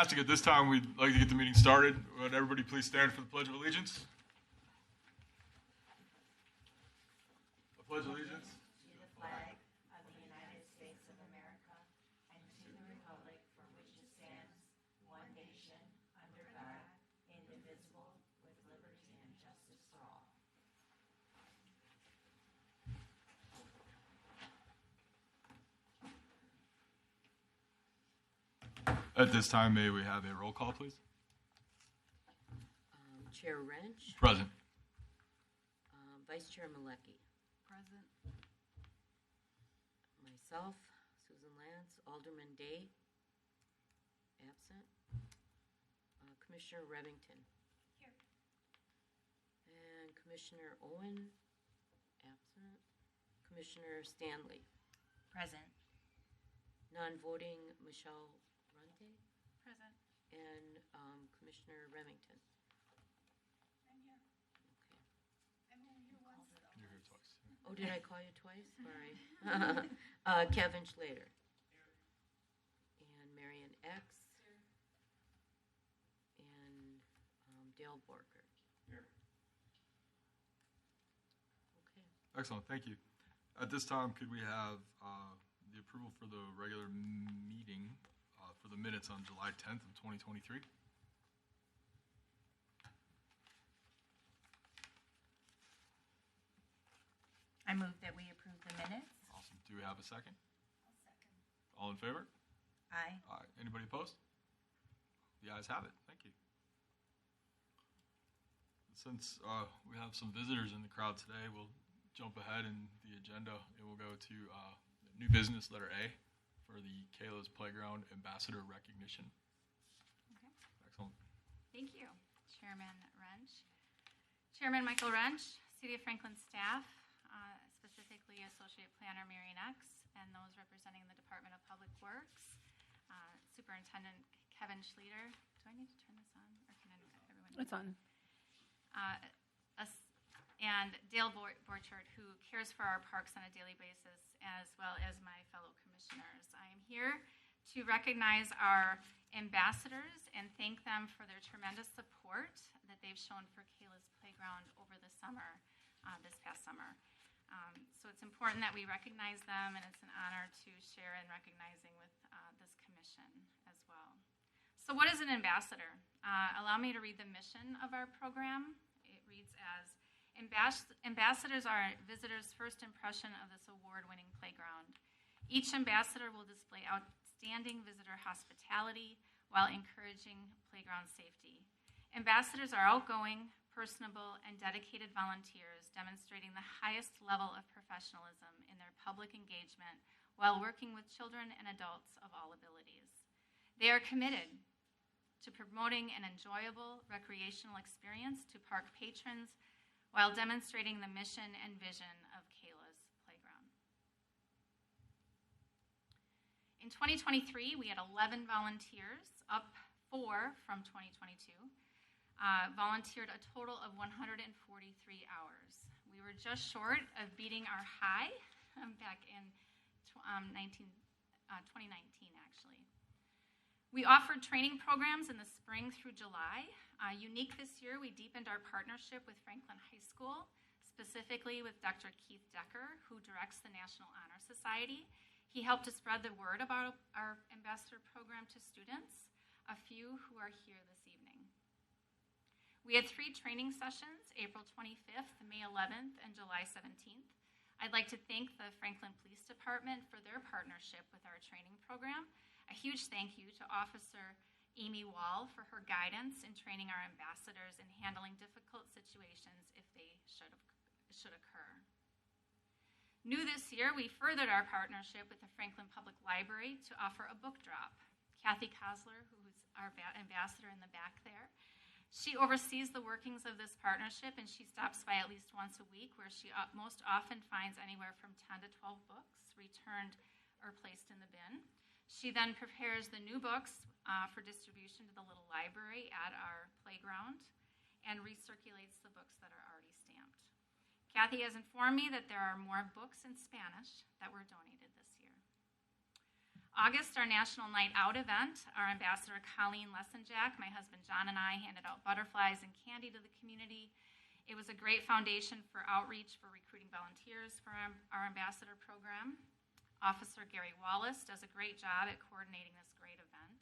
Fantastic. At this time, we'd like to get the meeting started. Would everybody please stand for the Pledge of Allegiance? I pledge allegiance. To the flag of the United States of America and to the republic for which it stands, one nation, under God, indivisible, with liberty and justice for all. At this time, may we have a roll call, please? Chair Wrench, Present. Vice Chair Malecki. Present. Myself, Susan Lance, Alderman Day, absent. Commissioner Remington. Here. And Commissioner Owen, absent. Commissioner Stanley. Present. Non-voting Michelle Runte Present. and Commissioner Remington. I'm here. Okay. I'm only here once, though. You're here twice. Oh, did I call you twice? Sorry. Kevin Schlater. And Marion X. And Dale Borker. Here. Okay. Excellent. Thank you. At this time, could we have the approval for the regular meeting for the minutes on July 10th of 2023? I move that we approve the minutes. Awesome. Do we have a second? I'll second. All in favor? Aye. Aye. Anybody opposed? The ayes have it. Thank you. Since we have some visitors in the crowd today, we'll jump ahead in the agenda and we'll go to new business, letter A, for the Kayla's Playground Ambassador Recognition. Okay. Excellent. Thank you, Chairman Wrench. Chairman Michael Wrench, City of Franklin staff, specifically Associate Planner Marion X, and those representing the Department of Public Works, Superintendent Kevin Schlater. Do I need to turn this on, or can everyone? It's on. And Dale Borchert, who cares for our parks on a daily basis, as well as my fellow commissioners. I am here to recognize our ambassadors and thank them for their tremendous support that they've shown for Kayla's Playground over the summer, this past summer. So it's important that we recognize them, and it's an honor to share in recognizing with this commission as well. So what is an ambassador? Allow me to read the mission of our program. It reads as, ambassadors are visitors' first impression of this award-winning playground. Each ambassador will display outstanding visitor hospitality while encouraging playground safety. Ambassadors are outgoing, personable, and dedicated volunteers demonstrating the highest level of professionalism in their public engagement while working with children and adults of all abilities. They are committed to promoting an enjoyable recreational experience to park patrons while demonstrating the mission and vision of Kayla's Playground. In 2023, we had 11 volunteers, up 4 from 2022. Volunteered a total of 143 hours. We were just short of beating our high back in 2019, actually. We offered training programs in the spring through July. Unique this year, we deepened our partnership with Franklin High School, specifically with Dr. Keith Decker, who directs the National Honor Society. He helped to spread the word about our ambassador program to students, a few who are here this evening. We had 3 training sessions, April 25th, May 11th, and July 17th. I'd like to thank the Franklin Police Department for their partnership with our training program. A huge thank you to Officer Amy Wall for her guidance in training our ambassadors in handling difficult situations if they should occur. New this year, we furthered our partnership with the Franklin Public Library to offer a book drop. Kathy Kosler, who's our ambassador in the back there, she oversees the workings of this partnership, and she stops by at least once a week, where she most often finds anywhere from 10 to 12 books returned or placed in the bin. She then prepares the new books for distribution to the little library at our playground and recirculates the books that are already stamped. Kathy has informed me that there are more books in Spanish that were donated this year. August, our National Night Out event, our ambassador Colleen Lessenjack, my husband John, and I handed out butterflies and candy to the community. It was a great foundation for outreach for recruiting volunteers for our ambassador program. Officer Gary Wallace does a great job at coordinating this great event,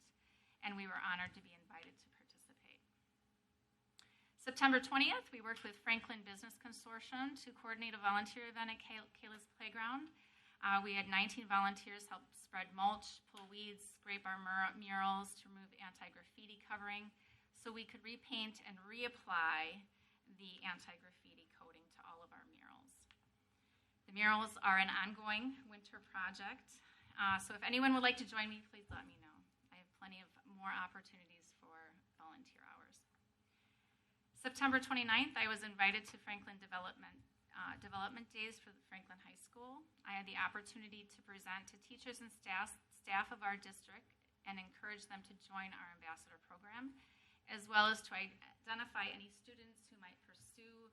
and we were honored to be invited to participate. September 20th, we worked with Franklin Business Consortium to coordinate a volunteer event at Kayla's Playground. We had 19 volunteers help spread mulch, pull weeds, scrape our murals to remove anti-graffiti covering so we could repaint and reapply the anti-graffiti coating to all of our murals. The murals are an ongoing winter project, so if anyone would like to join me, please let me know. I have plenty of more opportunities for volunteer hours. September 29th, I was invited to Franklin Development Days for the Franklin High School. I had the opportunity to present to teachers and staff of our district and encourage them to join our ambassador program, as well as to identify any students who might pursue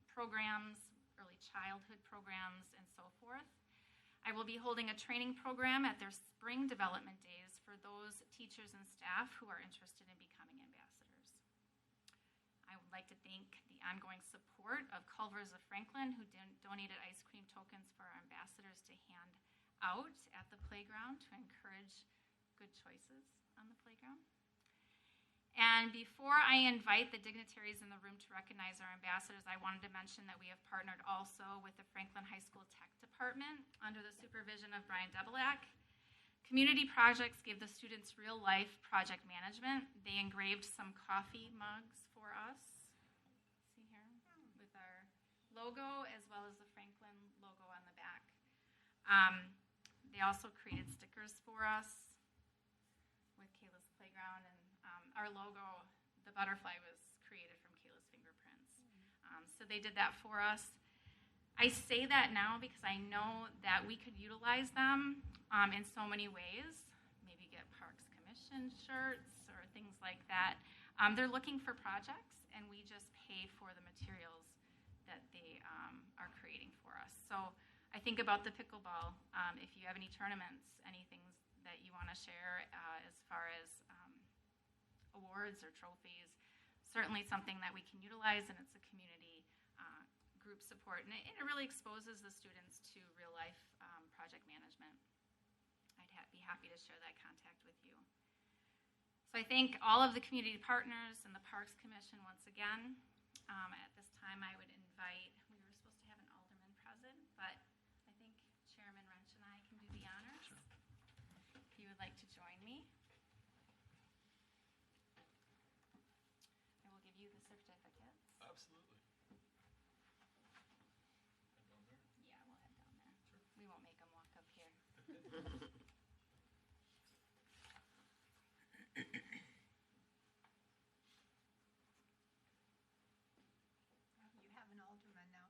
programs, early childhood programs, and so forth. I will be holding a training program at their spring development days for those teachers and staff who are interested in becoming ambassadors. I would like to thank the ongoing support of Culver's of Franklin, who donated ice cream tokens for our ambassadors to hand out at the playground to encourage good choices on the playground. And before I invite the dignitaries in the room to recognize our ambassadors, I wanted to mention that we have partnered also with the Franklin High School Tech Department under the supervision of Brian Debelak. Community projects give the students real-life project management. They engraved some coffee mugs for us. See here, with our logo as well as the Franklin logo on the back. They also created stickers for us with Kayla's Playground, and our logo, the butterfly, was created from Kayla's fingerprints. So they did that for us. I say that now because I know that we could utilize them in so many ways. Maybe get Parks Commission shirts or things like that. They're looking for projects, and we just pay for the materials that they are creating for us. So I think about the pickleball. If you have any tournaments, anything that you want to share as far as awards or trophies, certainly something that we can utilize, and it's a community group support, and it really exposes the students to real-life project management. I'd be happy to share that contact with you. So I thank all of the community partners and the Parks Commission once again. At this time, I would invite, we were supposed to have an alderman present, but I think Chairman Wrench and I can do the honors. Sure. If you would like to join me. I will give you the certificates. Absolutely. Head down there. Yeah, we'll head down there. Sure. We won't make them walk up here. You have an alderman now.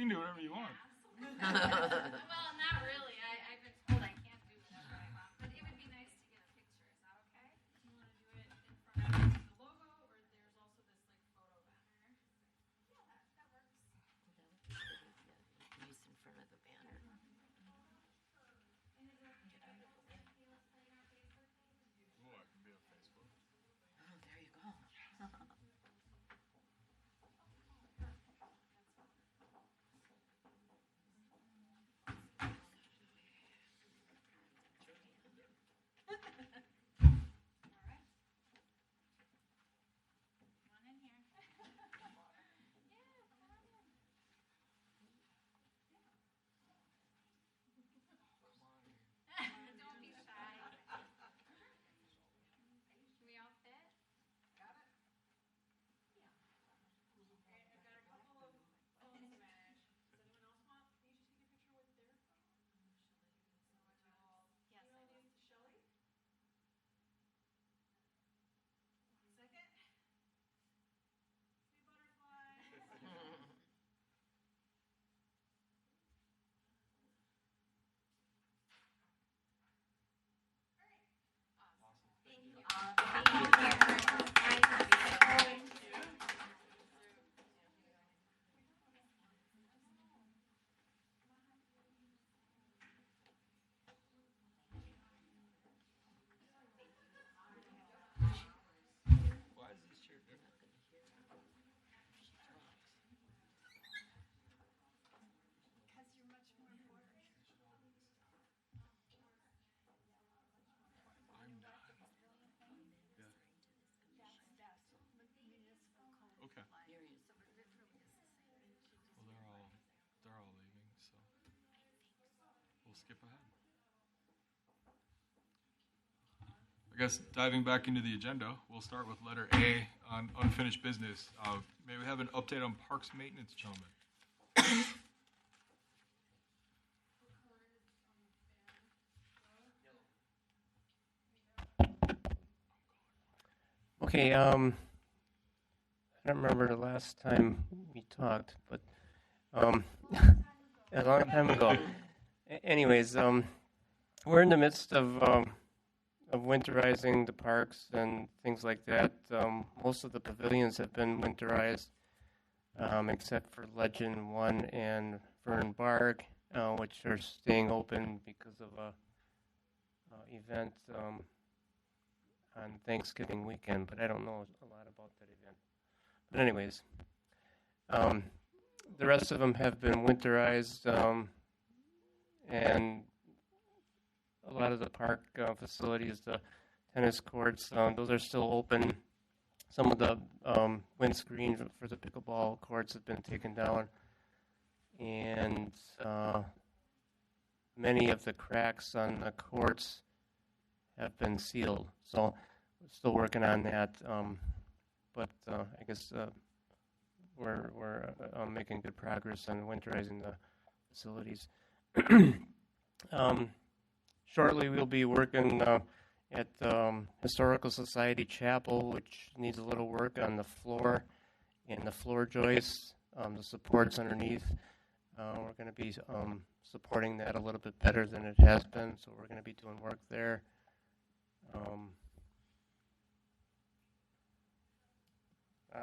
You can do whatever you want. Well, not really. I've been told I can't do whatever I want, but it would be nice to get a picture. Is that okay? Do you want to do it in front of the logo, or there's also this like photo banner? Yeah, that works. Use in front of the banner. Oh, I can be on Facebook. Oh, there you go. Come on in here. Yeah, come on in. Don't be shy. Can we all fit? Got it. Okay, I've got a couple of phones to manage. Does anyone else want me to take a picture with their phone? Yes, I do. To Shelly? Second? Sweet butterfly. Why is this chair different? Because you're much more important. I'm not. Yeah. Okay. Well, they're all leaving, so we'll skip ahead. I guess diving back into the agenda, we'll start with letter A on unfinished business. May we have an update on parks maintenance, gentlemen? Okay, I don't remember the last time we talked, but a long time ago. Anyways, we're in the midst of winterizing the parks and things like that. Most of the pavilions have been winterized, except for Legend 1 and Fern Bark, which are staying open because of a event on Thanksgiving weekend, but I don't know a lot about that event. But anyways, the rest of them have been winterized, and a lot of the park facilities, the tennis courts, those are still open. Some of the windscreen for the pickleball courts have been taken down, and many of the cracks on the courts have been sealed. So we're still working on that, but I guess we're making good progress on winterizing the facilities. Shortly, we'll be working at the Historical Society Chapel, which needs a little work on the floor and the floor joists, the supports underneath. We're going to be supporting that a little bit better than it has been, so we're going to be doing work there.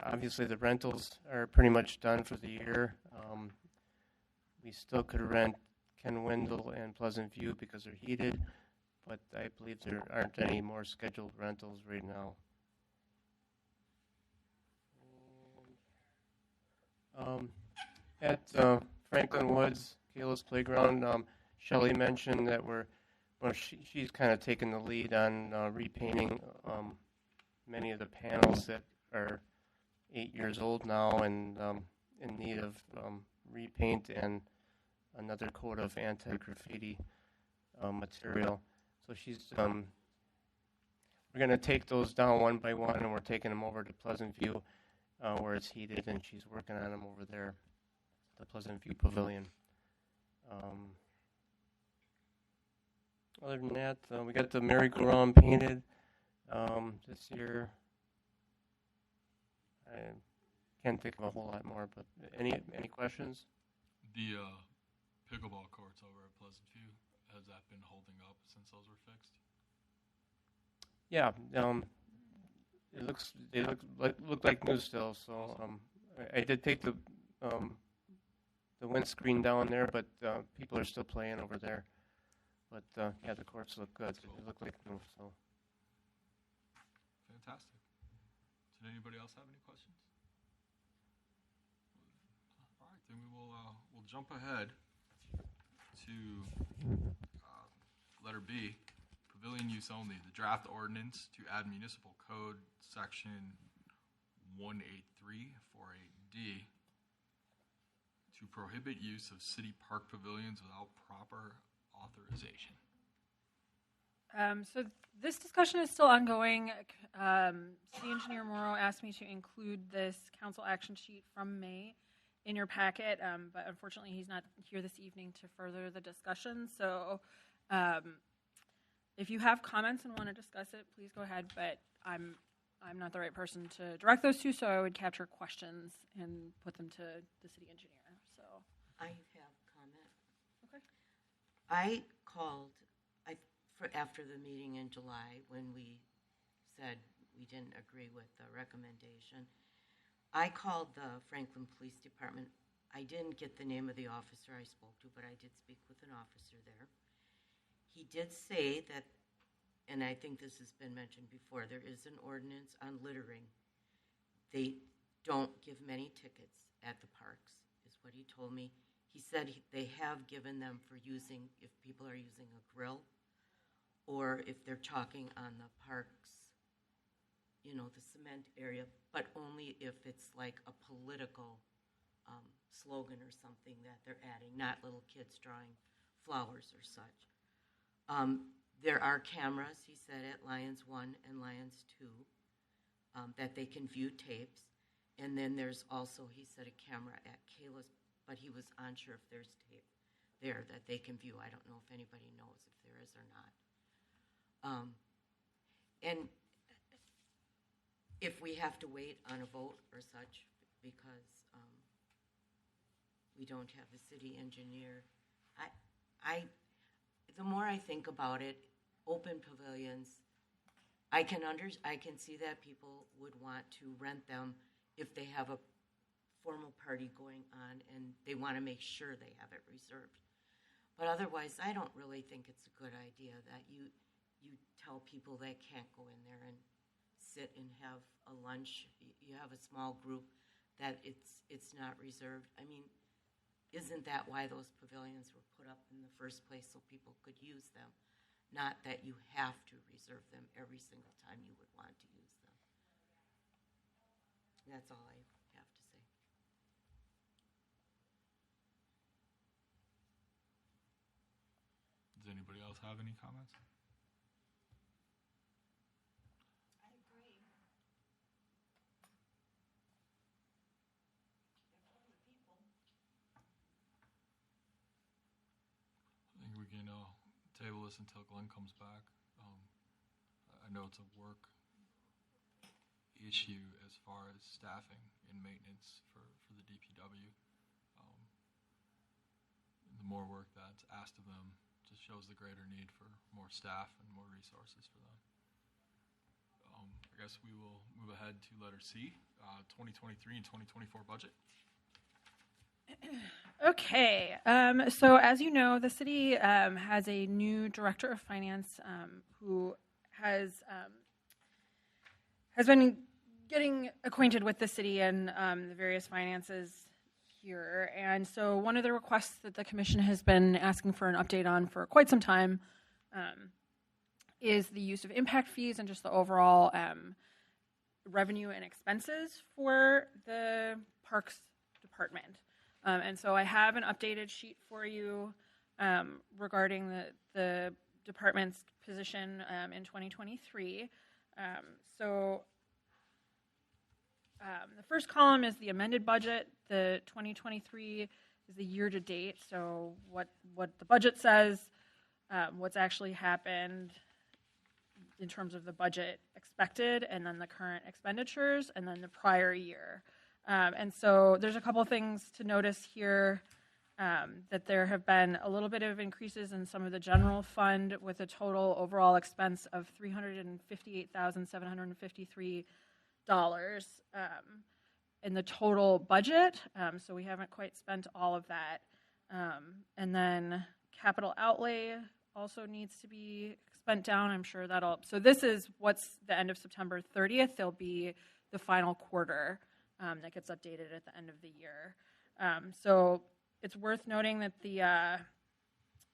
Obviously, the rentals are pretty much done for the year. We still could rent Ken Wendell and Pleasant View because they're heated, but I believe there aren't any more scheduled rentals right now. At Franklin Woods, Kayla's Playground, Shelley mentioned that she's kind of taken the lead on repainting many of the panels that are 8 years old now and in need of repaint and another coat of anti-graffiti material. So we're going to take those down one by one, and we're taking them over to Pleasant View where it's heated, and she's working on them over there, the Pleasant View Pavilion. Other than that, we got the merry-go-round painted this year. I can't think of a whole lot more, but any questions? The pickleball courts over at Pleasant View, has that been holding up since those were fixed? Yeah, they look like new still. So I did take the windscreen down there, but people are still playing over there. But yeah, the courts look good. They look like new. So Fantastic. Did anybody else have any questions? All right, then we'll jump ahead to letter B, pavilion use only. The draft ordinance to add municipal code section 18348D to prohibit use of city park pavilions without proper authorization. So this discussion is still ongoing. City Engineer Morrow asked me to include this council action sheet from May in your packet, but unfortunately he's not here this evening to further the discussion. So if you have comments and want to discuss it, please go ahead, but I'm not the right person to direct those to, so I would capture questions and put them to the city engineer. So I have comment. Okay. I called after the meeting in July when we said we didn't agree with the recommendation. I called the Franklin Police Department. I didn't get the name of the officer I spoke to, but I did speak with an officer there. He did say that, and I think this has been mentioned before, there is an ordinance on littering. They don't give many tickets at the parks, is what he told me. He said they have given them for using, if people are using a grill, or if they're chalking on the parks, the cement area, but only if it's like a political slogan or something that they're adding, not little kids drawing flowers or such. There are cameras, he said, at Lions 1 and Lions 2 that they can view tapes. And then there's also, he said, a camera at Kayla's, but he was unsure if there's tape there that they can view. I don't know if anybody knows if there is or not. And if we have to wait on a vote or such because we don't have a city engineer, the more I think about it, open pavilions, I can see that people would want to rent them if they have a formal party going on and they want to make sure they have it reserved. But otherwise, I don't really think it's a good idea that you tell people they can't go in there and sit and have a lunch. You have a small group that it's not reserved. I mean, isn't that why those pavilions were put up in the first place, so people could use them? Not that you have to reserve them every single time you would want to use them. That's all I have to say. Does anybody else have any comments? I agree. I think we can table this until Glenn comes back. I know it's a work issue as far as staffing and maintenance for the DPW. The more work that's asked of them just shows the greater need for more staff and more resources for them. I guess we will move ahead to letter C, 2023 and 2024 budget. Okay, so as you know, the city has a new director of finance who has been getting acquainted with the city and the various finances here. And so one of the requests that the commission has been asking for an update on for quite some time is the use of impact fees and just the overall revenue and expenses for the Parks Department. And so I have an updated sheet for you regarding the department's position in 2023. The first column is the amended budget. The 2023 is the year-to-date, so what the budget says, what's actually happened in terms of the budget expected, and then the current expenditures, and then the prior year. And so there's a couple things to notice here. that there have been a little bit of increases in some of the general fund with a total overall expense of $358,753 in the total budget. So we haven't quite spent all of that. And then capital outlay also needs to be spent down. I'm sure so this is what's the end of September 30th. There'll be the final quarter that gets updated at the end of the year. So it's worth noting that the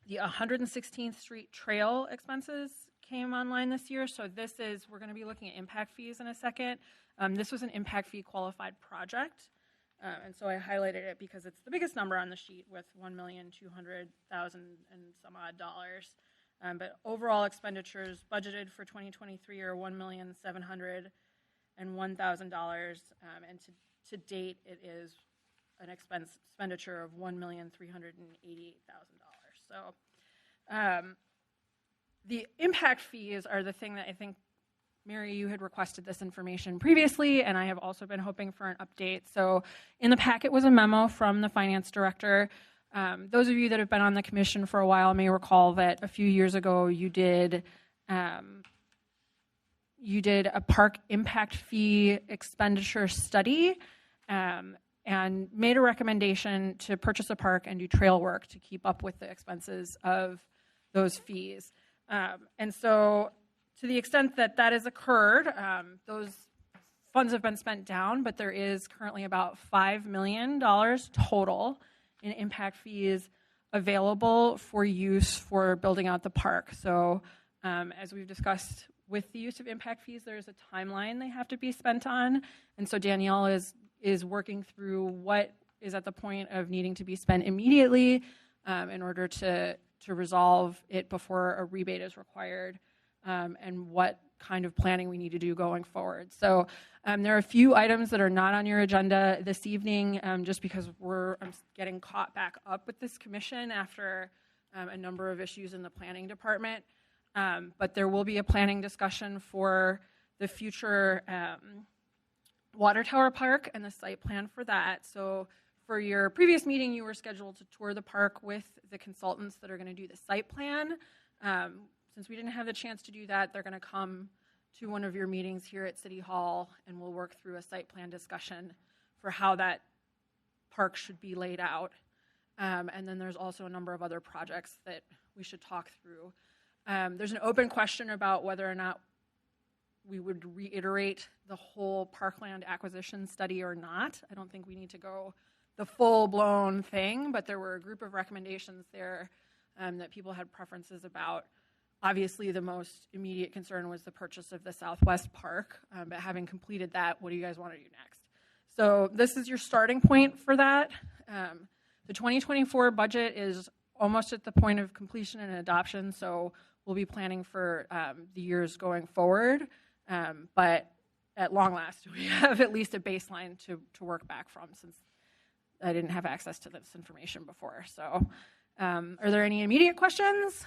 116th Street Trail expenses came online this year. So we're going to be looking at impact fees in a second. This was an impact fee qualified project. And so I highlighted it because it's the biggest number on the sheet with $1,200,000 and some odd dollars. But overall expenditures budgeted for 2023 are $1,701,000. And to date, it is an expenditure of $1,388,000. So the impact fees are the thing that I think, Mary, you had requested this information previously, and I have also been hoping for an update. So in the packet was a memo from the finance director. Those of you that have been on the commission for a while may recall that a few years ago you did a park impact fee expenditure study and made a recommendation to purchase a park and do trail work to keep up with the expenses of those fees. And so to the extent that that has occurred, those funds have been spent down, but there is currently about $5 million total in impact fees available for use for building out the park. So as we've discussed with the use of impact fees, there's a timeline they have to be spent on. And so Danielle is working through what is at the point of needing to be spent immediately in order to resolve it before a rebate is required, and what kind of planning we need to do going forward. So there are a few items that are not on your agenda this evening, just because I'm getting caught back up with this commission after a number of issues in the planning department. But there will be a planning discussion for the future Water Tower Park and the site plan for that. So for your previous meeting, you were scheduled to tour the park with the consultants that are going to do the site plan. Since we didn't have the chance to do that, they're going to come to one of your meetings here at City Hall, and we'll work through a site plan discussion for how that park should be laid out. And then there's also a number of other projects that we should talk through. There's an open question about whether or not we would reiterate the whole parkland acquisition study or not. I don't think we need to go the full-blown thing, but there were a group of recommendations there that people had preferences about. Obviously, the most immediate concern was the purchase of the Southwest Park, but having completed that, what do you guys want to do next? So this is your starting point for that. The 2024 budget is almost at the point of completion and adoption, so we'll be planning for the years going forward. But at long last, we have at least a baseline to work back from, since I didn't have access to this information before. So are there any immediate questions?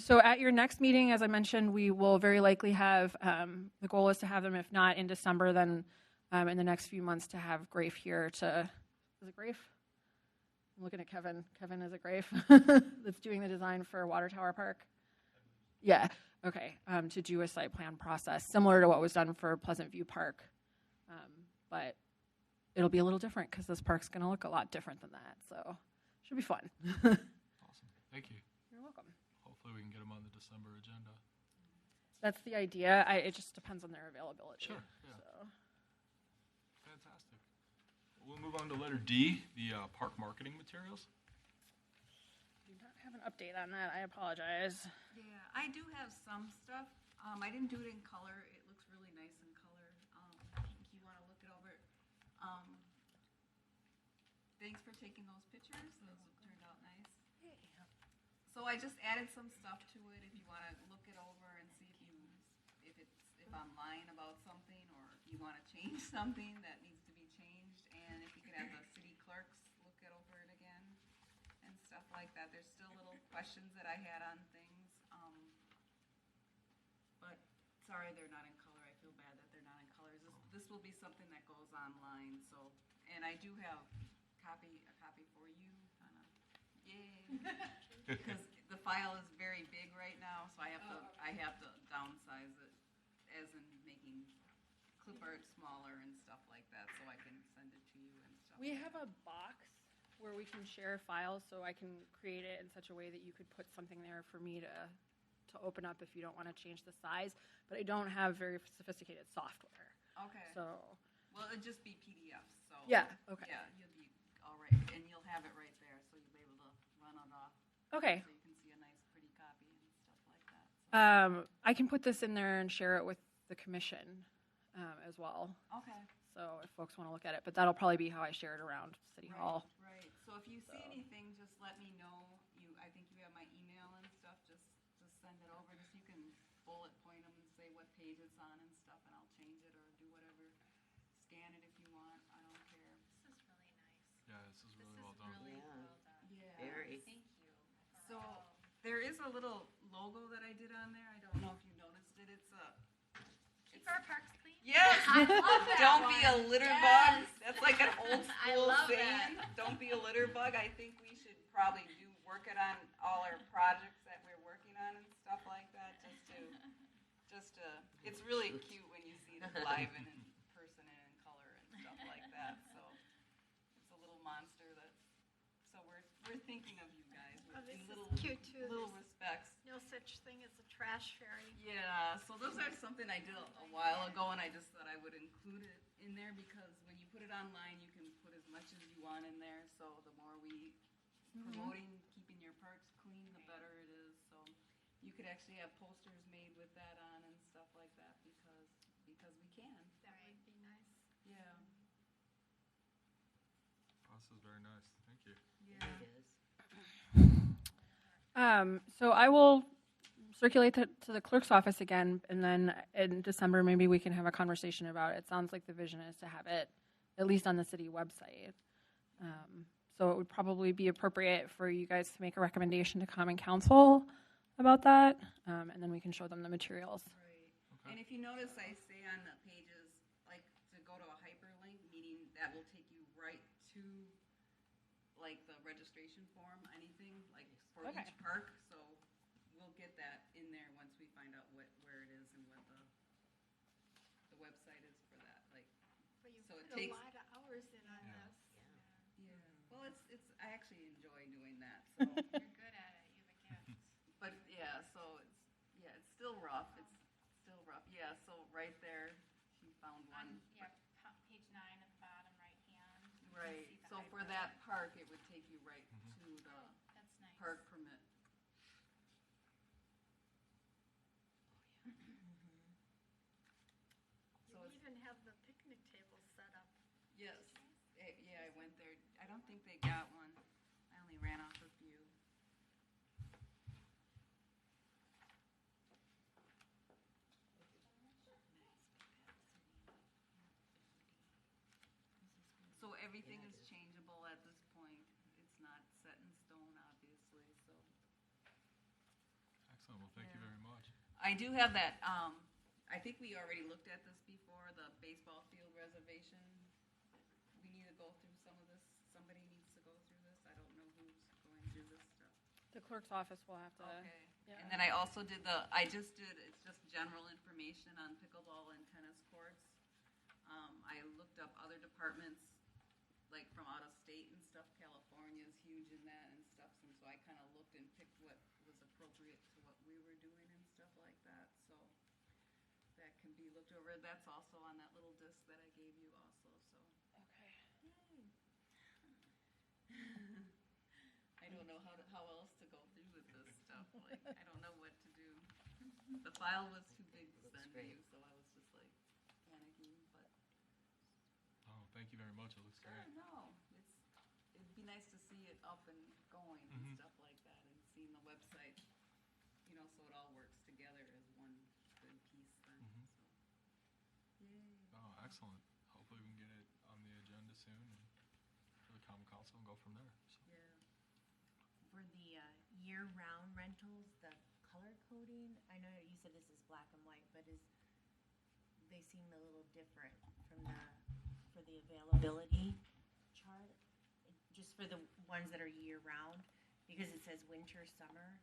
So at your next meeting, as I mentioned, we will very likely have, the goal is to have them, if not in December, then in the next few months to have Grafe here is it Grafe? I'm looking at Kevin. Kevin, is it Grafe? That's doing the design for Water Tower Park? Yeah, okay, to do a site plan process, similar to what was done for Pleasant View Park. But it'll be a little different because this park's going to look a lot different than that, so it should be fun. Awesome. Thank you. You're welcome. Hopefully we can get them on the December agenda. That's the idea. It just depends on their availability. Sure, yeah. So. Fantastic. We'll move on to letter D, the park marketing materials. Do not have an update on that. I apologize. Yeah, I do have some stuff. I didn't do it in color. It looks really nice in color. If you want to look it over. Thanks for taking those pictures. Those turned out nice. So I just added some stuff to it. If you want to look it over and see if I'm lying about something, or if you want to change something that needs to be changed, and if you could have the city clerks look it over it again and stuff like that. There's still little questions that I had on things, but sorry they're not in color. I feel bad that they're not in colors. This will be something that goes online, so And I do have a copy for you, Anna. Yay! Because the file is very big right now, so I have to downsize it, as in making clip art smaller and stuff like that, so I can send it to you and stuff. We have a box where we can share files, so I can create it in such a way that you could put something there for me to open up if you don't want to change the size. But I don't have very sophisticated software. Okay. So, Well, it'd just be PDFs, so. yeah, okay. Yeah, you'll be all right, and you'll have it right there, so you'll be able to run it off. Okay. So you can see a nice, pretty copy and stuff like that. So. I can put this in there and share it with the commission as well. Okay. So if folks want to look at it, but that'll probably be how I share it around City Hall. Right. So if you see anything, just let me know. I think you have my email and stuff. Just send it over. Just you can bullet point them and say what page it's on and stuff, and I'll change it or do whatever. Scan it if you want. I don't care. This is really nice. Yeah, this is really This well is done. really Yeah. well done. Yeah. Very. Thank you. So there is a little logo that I did on there. I don't know if you noticed it. It's a. Keep our parks clean. Yes. I love that Don't be a one. litter Yes. bug. That's like an old I school love saying. that. Don't be a litter bug. I think we should probably work it on all our projects that we're working on and stuff like that. It's really cute when you see it live and in person and in color and stuff like that. So it's a little monster that. So we're thinking of you guys This in is little cute too. little There's respects. no such thing as a trash fairy. Yeah, so those are something I did a while ago, and I just thought I would include it in there because when you put it online, you can put as much as you want in there. So the more we promoting keeping your parks clean, the better it is. So you could actually have posters made with that on and stuff like that because we can. That would be nice. Yeah. Oh, this is very nice. Thank you. Yeah. It is. So I will circulate that to the clerk's office again, and then in December maybe we can have a conversation about it. It sounds like the vision is to have it at least on the city website. So it would probably be appropriate for you guys to make a recommendation to Common Council about that, and then we can show them the materials. Right. Okay. And if you notice, I say on the pages, like to go to a hyperlink, meaning that will take you right to like the registration form, anything, like for Okay. each park. So we'll get that in there once we find out where it is and what the website is for that. Like, But you So it put a takes- lot of hours in on Yeah. this. yeah. Well, I actually enjoy doing that. So, You're good at it. You have a gift. but yeah, so it's still rough. It's still rough. Yeah. So right there, she found On one. page 9 at the bottom right hand. you can Right, see the so for hyperlink. that park, it would take you right to the That's nice. park permit. So You it's, even have the picnic tables set up. yes, yeah, I went there, I don't think they got one, I only ran off a few. So everything is changeable at this point, it's not set in stone, obviously, so. Excellent. Well, thank you very much. I do have that, I think we already looked at this before, the baseball field reservation. We need to go through some of this, somebody needs to go through this, I don't know who's going through this stuff. The clerk's office will have to. Okay, yeah. and then I also did it's just general information on pickleball and tennis courts. I looked up other departments, like from out of state and stuff, California is huge in that and stuff, and so I kind of looked and picked what was appropriate to what we were doing and stuff like that, so that can be looked over. That's also on that little disc that I gave you also, so. Okay. I don't know how else to go through with this stuff, like, I don't know what to do. The file was too big to Looks send to great. you, so I was just like panicking, but. Oh, thank you very much. It looks great. No, it'd be nice to see it up and going and Mhm. stuff like that, and seeing the website, so it all works together as one good piece then, Mhm. so. Yay. Oh, excellent. Hopefully we can get it on the agenda soon and for the Common Council and go from there. So. Yeah. For the year-round rentals, the color coding, I know you said this is black and white, but they seem a little different for the availability. for the ones that are year-round, because it says winter, summer.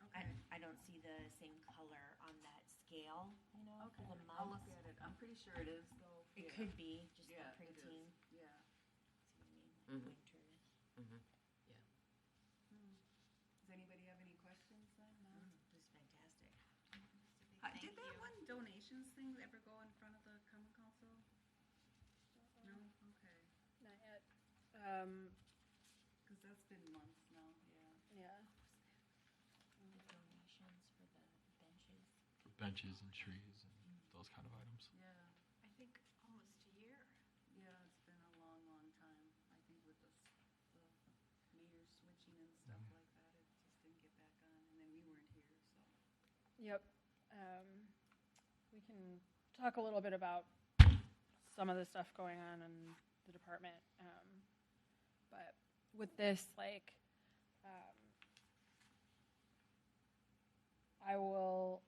Okay. I don't see the same color on that scale, you know, for Okay. the I'll look months. at it. I'm pretty sure it is though. It Yeah. could be, just Yeah, the it is. printing. Yeah. See what I mean? Mhm. Winter. Does anybody have any questions then? No? This is fantastic. Did that one donations thing ever go in front of the common council? No? Okay. Not yet. Because that's been months now, yeah. Yeah. The donations for the benches. For benches and trees and those kind of items. Yeah, I think almost a year. yeah, it's been a long, long time. I think with the mayor switching and stuff like that, it just didn't get back on, and then we weren't here, so. Yep. We can talk a little bit about some of the stuff going on in the department. But with this, like, I will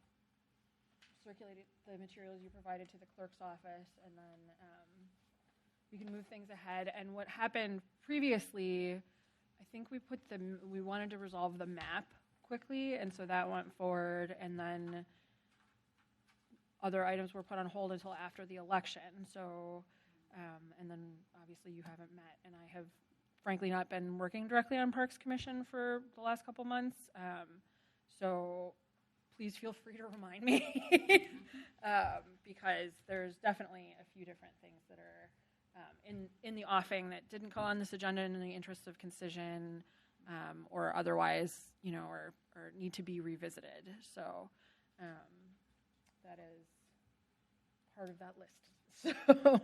circulate the materials you provided to the clerk's office, and then we can move things ahead. And what happened previously, I think we wanted to resolve the map quickly, and so that went forward, and then other items were put on hold until after the election. So, and then obviously you haven't met, and I have frankly not been working directly on Parks Commission for the last couple months. So please feel free to remind me because there's definitely a few different things that are in the offing that didn't go on this agenda in the interest of concision or otherwise, you know, or need to be revisited. So that is part of that list. So.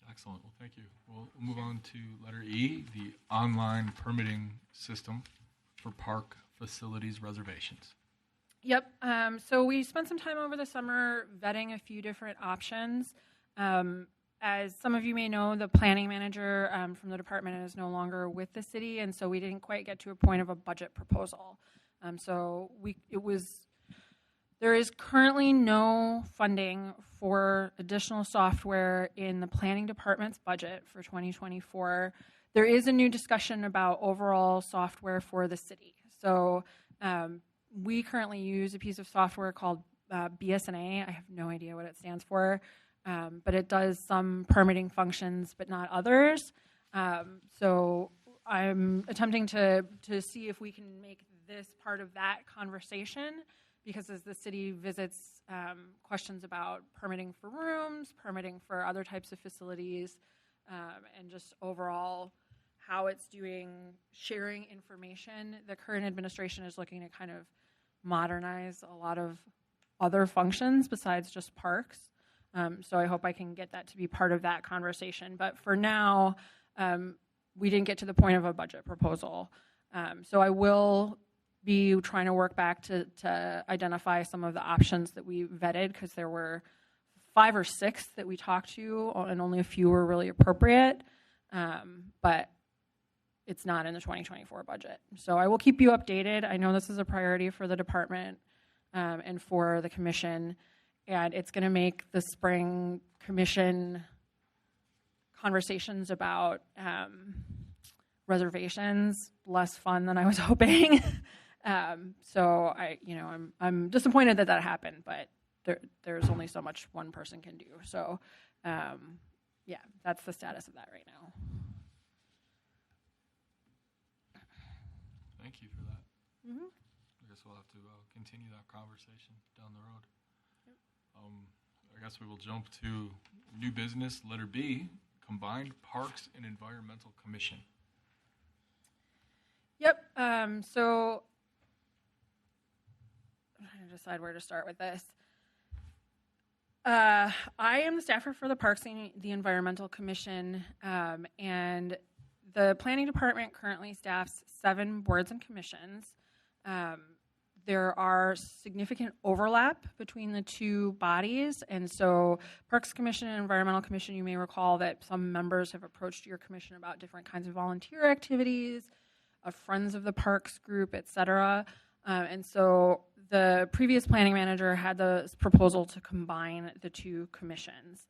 Excellent. Well, thank you. We'll move on to letter E, the online permitting system for park facilities reservations. Yep. So we spent some time over the summer vetting a few different options. As some of you may know, the planning manager from the department is no longer with the city, and so we didn't quite get to a point of a budget proposal. There is currently no funding for additional software in the planning department's budget for 2024. There is a new discussion about overall software for the city. So we currently use a piece of software called BSNA. I have no idea what it stands for, but it does some permitting functions, but not others. So I'm attempting to see if we can make this part of that conversation, because as the city visits questions about permitting for rooms, permitting for other types of facilities, and just overall how it's doing sharing information, the current administration is looking to kind of modernize a lot of other functions besides just parks. So I hope I can get that to be part of that conversation. But for now, we didn't get to the point of a budget proposal. So I will be trying to work back to identify some of the options that we vetted, because there were 5 or 6 that we talked to, and only a few were really appropriate. But it's not in the 2024 budget. So I will keep you updated. I know this is a priority for the department and for the commission, and it's going to make the spring commission conversations about reservations less fun than I was hoping. So I'm disappointed that happened, but there's only so much one person can do. So, yeah, that's the status of that right now. Thank you for that. Mm-hmm. I guess we'll have to continue that conversation down the road. Yep. I guess we will jump to new business, letter B, Combined Parks and Environmental Commission. Yep. So I'm trying to decide where to start with this. I am the staffer for the Parks and the Environmental Commission, and the planning department currently staffs 7 boards and commissions. There are significant overlap between the two bodies, and so Parks Commission and Environmental Commission, you may recall that some members have approached your commission about different kinds of volunteer activities, a Friends of the Parks group, et cetera. And so the previous planning manager had the proposal to combine the two commissions.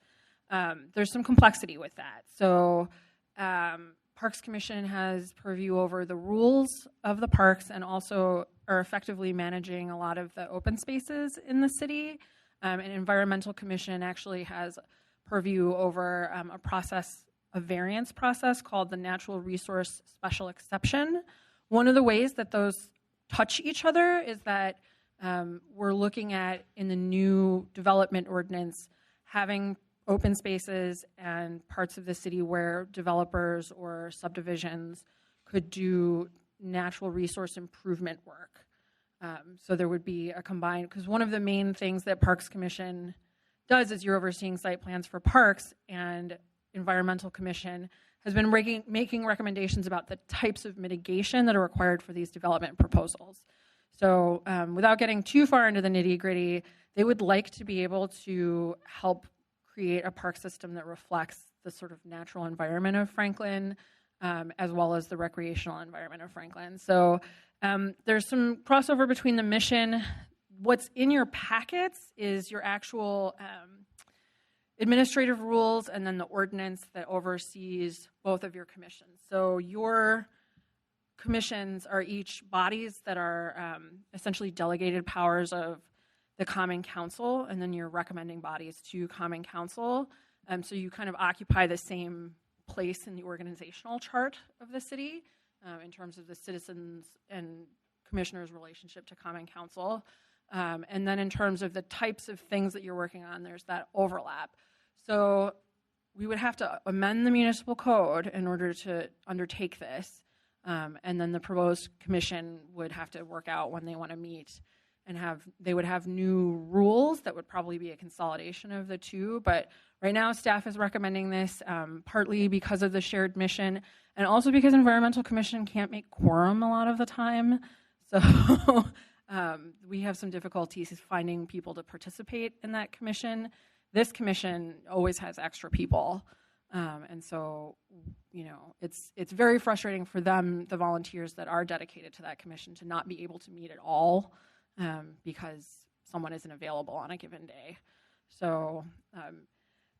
There's some complexity with that. So Parks Commission has purview over the rules of the parks and also are effectively managing a lot of the open spaces in the city. An Environmental Commission actually has purview over a variance process called the Natural Resource Special Exception. One of the ways that those touch each other is that we're looking at, in the new development ordinance, having open spaces and parts of the city where developers or subdivisions could do natural resource improvement work. So there would be a combined, because one of the main things that Parks Commission does is you're overseeing site plans for parks, and Environmental Commission has been making recommendations about the types of mitigation that are required for these development proposals. So without getting too far into the nitty-gritty, they would like to be able to help create a park system that reflects the sort of natural environment of Franklin, as well as the recreational environment of Franklin. So there's some crossover between the mission. What's in your packets is your actual administrative rules and then the ordinance that oversees both of your commissions. So your commissions are each bodies that are essentially delegated powers of the Common Council, and then you're recommending bodies to Common Council. So you kind of occupy the same place in the organizational chart of the city in terms of the citizens and commissioners' relationship to Common Council. And then in terms of the types of things that you're working on, there's that overlap. So we would have to amend the municipal code in order to undertake this. And then the proposed commission would have to work out when they want to meet, and they would have new rules that would probably be a consolidation of the two. But right now staff is recommending this partly because of the shared mission, and also because Environmental Commission can't make quorum a lot of the time. So we have some difficulties finding people to participate in that commission. This commission always has extra people. And so, you know, it's very frustrating for them, the volunteers that are dedicated to that commission, to not be able to meet at all because someone isn't available on a given day. So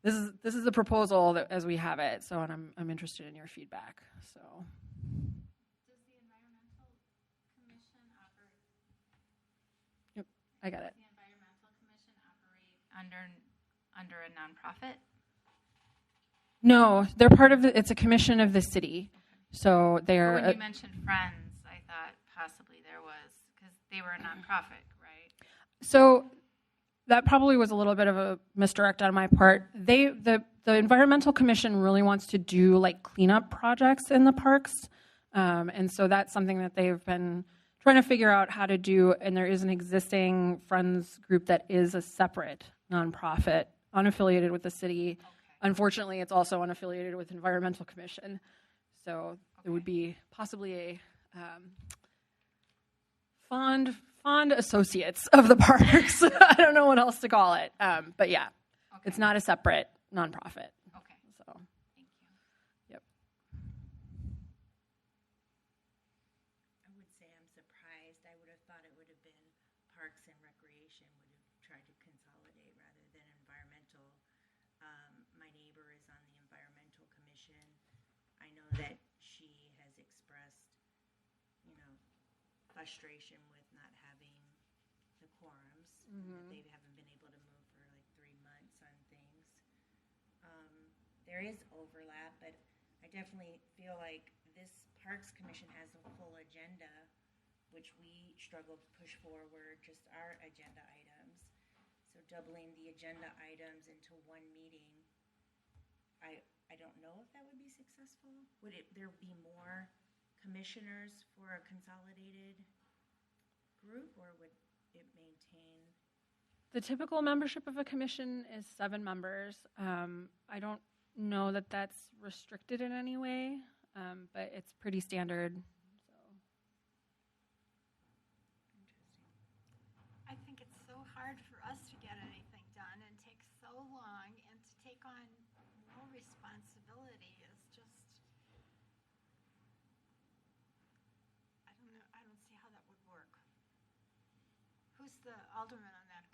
this is the proposal that, as we have it. So, and I'm interested in your feedback. So. Does the Environmental Commission operate? Yep, I got it. Does the Environmental Commission operate under a nonprofit? No, they're part of it's a commission of the city. So they're. When you mentioned Friends, I thought possibly there was, because they were a nonprofit, right? So that probably was a little bit of a misdirect on my part. The Environmental Commission really wants to do like cleanup projects in the parks. And so that's something that they've been trying to figure out how to do. And there is an existing Friends group that is a separate nonprofit, unaffiliated with the city. Okay. Unfortunately, it's also unaffiliated with Environmental Commission. So there would be possibly a fond associates of the parks. I don't know what else to call it. But yeah, okay. It's not a separate nonprofit. Okay. So, thank you. Yep. I would say I'm surprised. I would have thought it would have been Parks and Recreation would have tried to consolidate rather than environmental. My neighbor is on the Environmental Commission. I know that she has expressed, you know, frustration with not having the quorums. That they haven't been able to move for like 3 months on things. There is overlap, but I definitely feel like this Parks Commission has a full agenda, which we struggle to push forward, just our agenda items. So doubling the agenda items into one meeting, I don't know if that would be successful. Would there be more commissioners for a consolidated group, or would it maintain? The typical membership of a commission is 7 members. I don't know that that's restricted in any way, but it's pretty standard. So. I think it's so hard for us to get anything done and takes so long, and to take on more responsibility is just, I don't know, I don't see how that would work. Who's the alderman on that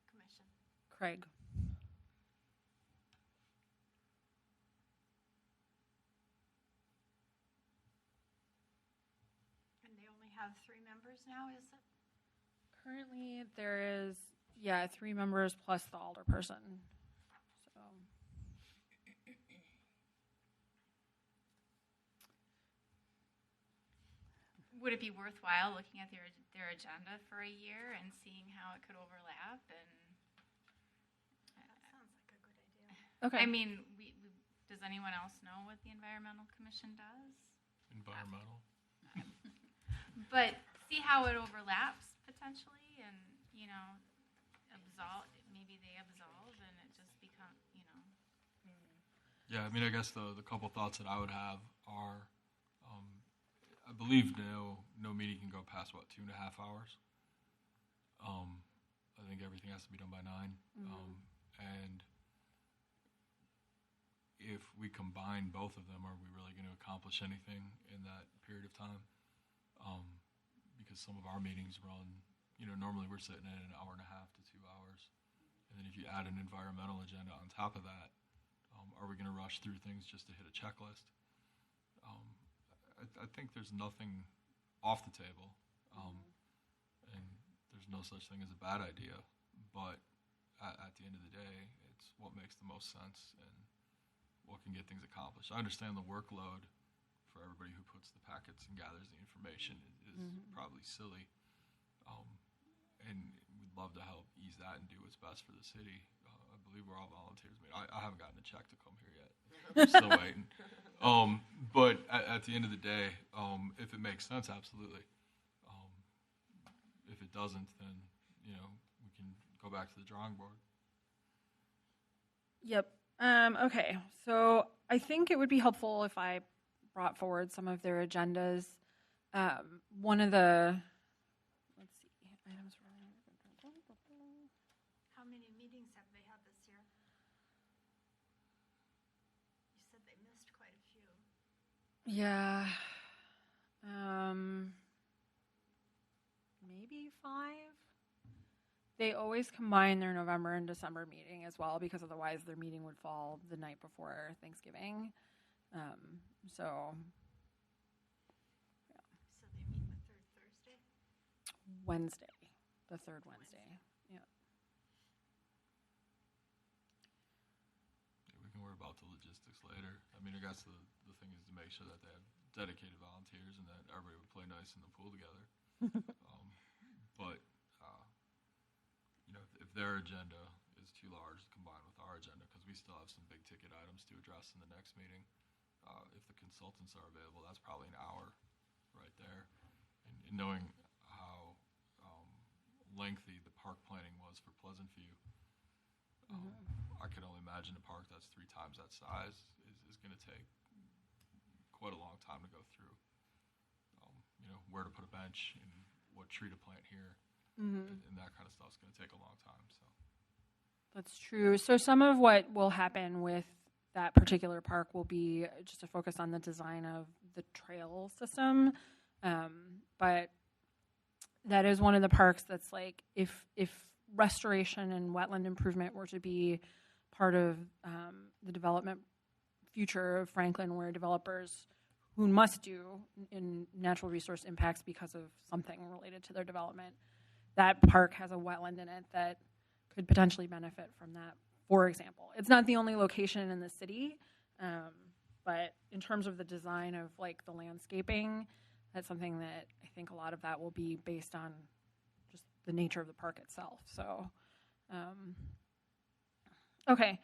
commission? Craig. And they only have 3 members now, is it? Currently, there is, 3 members plus the alderperson. So, would it be worthwhile looking at their agenda for a year and seeing how it could overlap? And That sounds like a good idea. okay. I mean, does anyone else know what the Environmental Commission does? Environmental. But see how it overlaps potentially, and maybe they absolve, and it just becomes, Yeah, I mean, I guess the couple thoughts that I would have are, I believe no meeting can go past, 2.5 hours. I think everything has to be done by 9. And if we combine both of them, are we really going to accomplish anything in that period of time? Because some of our meetings run, normally we're sitting at 1.5 hours to 2 hours. And then if you add an environmental agenda on top of that, are we going to rush through things just to hit a checklist? I think there's nothing off the table, and there's no such thing as a bad idea. But at the end of the day, it's what makes the most sense and what can get things accomplished. I understand the workload for everybody who puts the packets and gathers the information is probably silly, and we'd love to help ease that and do what's best for the city. I believe we're all volunteers. I haven't gotten a check to come here yet. I'm still waiting. But at the end of the day, if it makes sense, absolutely. If it doesn't, then we can go back to the drawing board. Yep. Okay. So I think it would be helpful if I brought forward some of their agendas. One of the, let's see, items. How many meetings have they had this year? You said they missed quite a few. Yeah. Maybe 5. They always combine their November and December meeting as well, because otherwise their meeting would fall the night before Thanksgiving. So So they meet the 3rd Thursday? Wednesday, the 3rd Wednesday. Yeah. We can worry about the logistics later. I mean, I guess the thing is to make sure that they have dedicated volunteers and that everybody would play nice in the pool together. But if their agenda is too large to combine with our agenda, because we still have some big ticket items to address in the next meeting, if the consultants are available, that's probably an hour right there. And knowing how lengthy the park planning was for Pleasant View, I could only imagine a park that's 3 times that size is going to take quite a long time to go through. Where to put a bench and what tree to plant here, and that kind of stuff is going to take a long time. So That's true. So some of what will happen with that particular park will be just a focus on the design of the trail system. But that is one of the parks that's like, if restoration and wetland improvement were to be part of the development future of Franklin, where developers who must do in natural resource impacts because of something related to their development, that park has a wetland in it that could potentially benefit from that, for example. It's not the only location in the city, but in terms of the design of like the landscaping, that's something that I think a lot of that will be based on just the nature of the park itself. So, okay.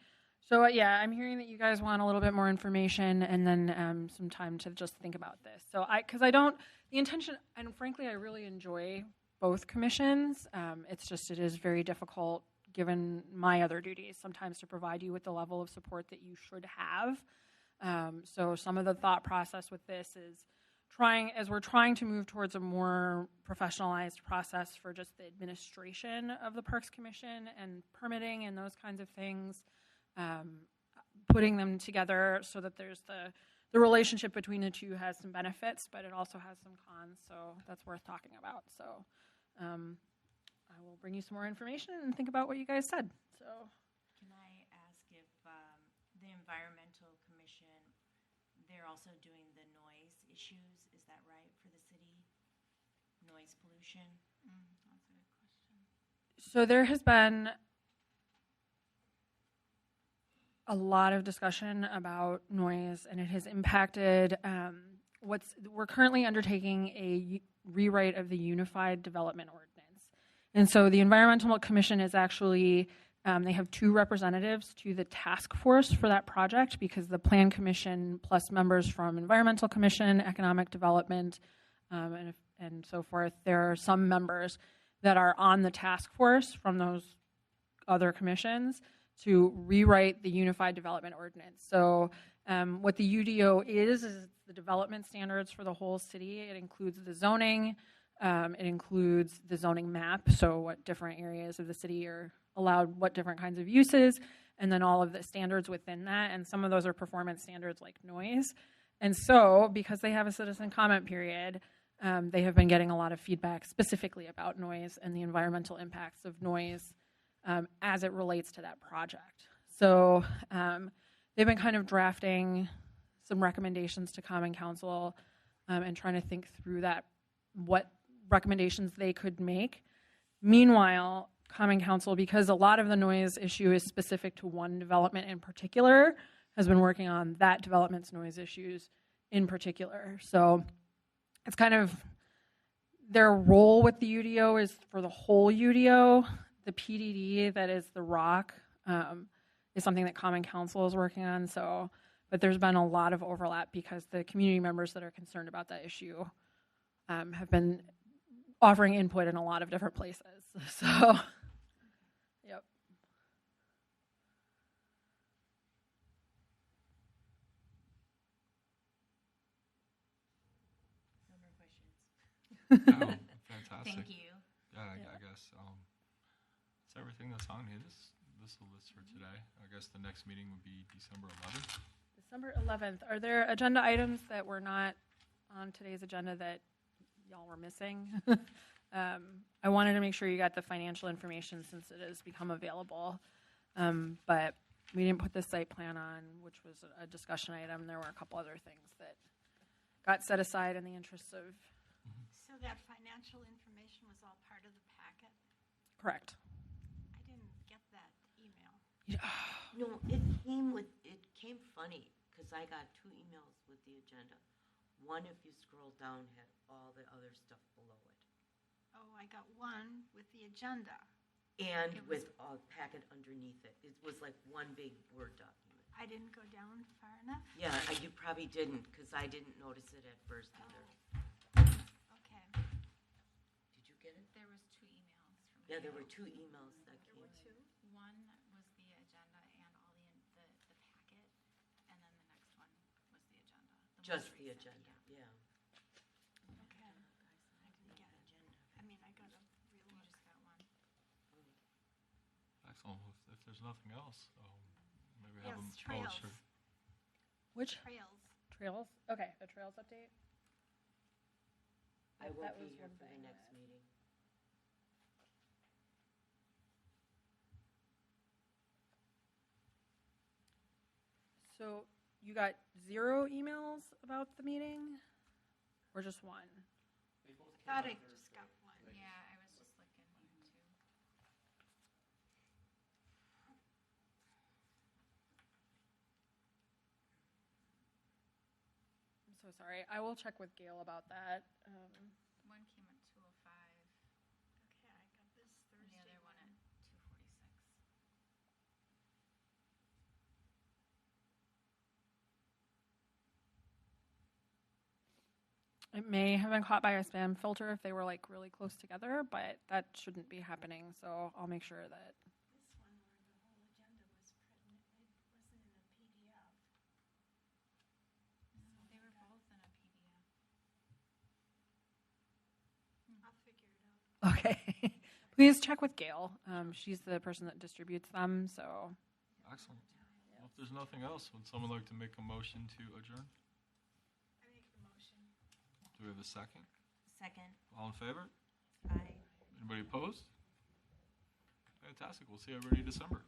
So yeah, I'm hearing that you guys want a little bit more information and then some time to just think about this. So the intention, and frankly, I really enjoy both commissions. It is very difficult, given my other duties, sometimes to provide you with the level of support that you should have. So some of the thought process with this is as we're trying to move towards a more professionalized process for just the administration of the Parks Commission and permitting and those kinds of things, putting them together so that there's the relationship between the two has some benefits, but it also has some cons, so that's worth talking about. So we'll bring you some more information and think about what you guys said. So, Can I ask if the Environmental Commission, they're also doing the noise issues, is that right, for the city? Noise pollution? That's a good question. so there has been a lot of discussion about noise, and it has impacted we're currently undertaking a rewrite of the Unified Development Ordinance. And so the Environmental Commission is actually, they have 2 representatives to the task force for that project, because the Plan Commission plus members from Environmental Commission, Economic Development, and so forth, there are some members that are on the task force from those other commissions to rewrite the Unified Development Ordinance. So what the UDO is the development standards for the whole city. It includes the zoning, it includes the zoning map, so what different areas of the city are allowed, what different kinds of uses, and then all of the standards within that, and some of those are performance standards like noise. And so, because they have a citizen comment period, they have been getting a lot of feedback specifically about noise and the environmental impacts of noise as it relates to that project. So they've been kind of drafting some recommendations to Common Council and trying to think through that, what recommendations they could make. Meanwhile, Common Council, because a lot of the noise issue is specific to one development in particular, has been working on that development's noise issues in particular. So it's kind of their role with the UDO is for the whole UDO. The PDD, that is the rock, is something that Common Council is working on. So, but there's been a lot of overlap because the community members that are concerned about that issue have been offering input in a lot of different places. So, yep. No more questions. Oh, fantastic. Thank you. Yeah, I guess it's everything that's on here. This is the list for today. I guess the next meeting would be December 11th. December 11th. Are there agenda items that were not on today's agenda that y'all were missing? I wanted to make sure you got the financial information since it has become available. But we didn't put the site plan on, which was a discussion item. There were a couple other things that got set aside in the interests of. So that financial information was all part of the packet? Correct. I didn't get that email. No, it came funny, because I got 2 emails with the agenda. One, if you scroll down, had all the other stuff below it. Oh, I got one with the agenda. And It was- with a packet underneath it. It was like one big Word document. I didn't go down far enough? Yeah, you probably didn't, because I didn't notice it at first either. Okay. Did you get it? There was 2 emails from Yeah, there Gail. were 2 emails that There came were in. 2? One was the agenda and all the packet, and then the next one was the agenda. Just most the recent, agenda, yeah. yeah. Okay. I didn't get it. I mean, I got a real You look. just got one. Excellent. If there's nothing else, maybe have Yes, a trails. sure. Which Trails. trails? Okay, the trails update. I That won't be was here one for the thing next that- meeting. So you got 0 emails about the meeting, or just one? Thought I just got one. Yeah, I was just looking here too. I'm so sorry. I will check with Gail about that. One came at 2:05, Okay, I got this and the Thursday other one at 2:46. It may have been caught by a spam filter if they were like really close together, but that shouldn't be happening. So I'll make sure that. This one where the whole agenda was printed, it wasn't in a PDF. They were both in a PDF. I'll figure it out. Okay. Please check with Gail. She's the person that distributes them. So Excellent. Well, if there's nothing else, would someone like to make a motion to adjourn? I make the motion. Do we have a second? Second. All in favor? Aye. Anybody opposed? Fantastic. We'll see everybody in December.